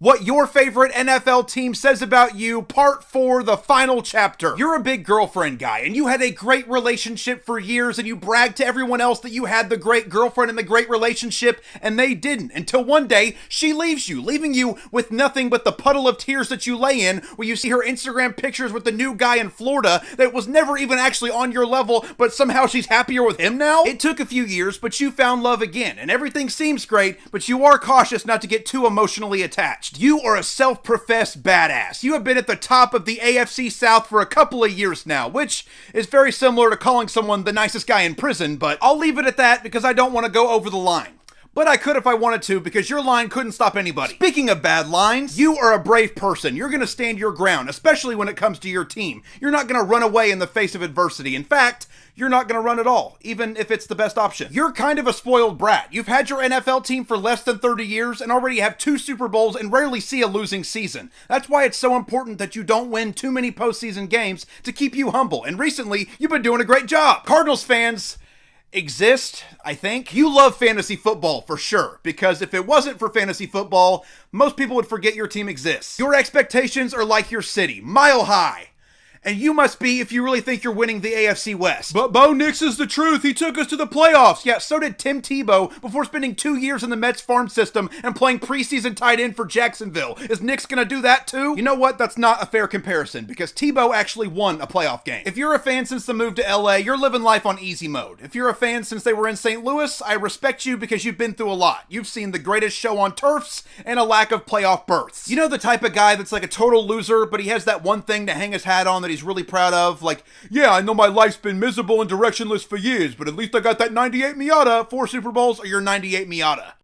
What your favorite NFL team says about you, part 4, the final chapter. You're a big girlfriend guy, and you had a great relationship for years, and you bragged to everyone else that you had the great girlfriend and the great relationship, and they didn't, until one day, she leaves you, leaving you with nothing but the puddle of tears that you lay in, where you see her Instagram pictures with the new guy in Florida that was never even actually on your level, but somehow she's happier with him now? It took a few years, but you found love again, and everything seems great, but you are cautious not to get too emotionally attached. You are a self-professed badass. You have been at the top of the AFC South for a couple of years now, which is very similar to calling someone the nicest guy in prison, but I'll leave it at that because I don't want to go over the line. But I could if I wanted to, because your line couldn't stop anybody. Speaking of bad lines, you are a brave person. You're gonna stand your ground, especially when it comes to your team. You're not gonna run away in the face of adversity. In fact, you're not gonna run at all, even if it's the best option. You're kind of a spoiled brat. You've had your NFL team for less than 30 years and already have 2 Super Bowls and rarely see a losing season. That's why it's so important that you don't win too many postseason games to keep you humble. And recently, you've been doing a great job. Cardinals fans exist, I think. You love fantasy football for sure, because if it wasn't for fantasy football, most people would forget your team exists. Your expectations are like your city, mile high. And you must be if you really think you're winning the AFC West. But Bo Nix is the truth. He took us to the playoffs. Yeah, so did Tim Tebow before spending 2 years in the Mets farm system and playing preseason tight end for Jacksonville. Is Nix gonna do that too? You know what? That's not a fair comparison because Tebow actually won a playoff game. If you're a fan since the move to LA, you're living life on easy mode. If you're a fan since they were in St. Louis, I respect you because you've been through a lot. You've seen the greatest show on turfs and a lack of playoff berths. You know the type of guy that's like a total loser, but he has that one thing to hang his hat on that he's really proud of, like, yeah, I know my life's been miserable and directionless for years, but at least I got that 98 Miata, 4 Super Bowls, or your 98 Miata.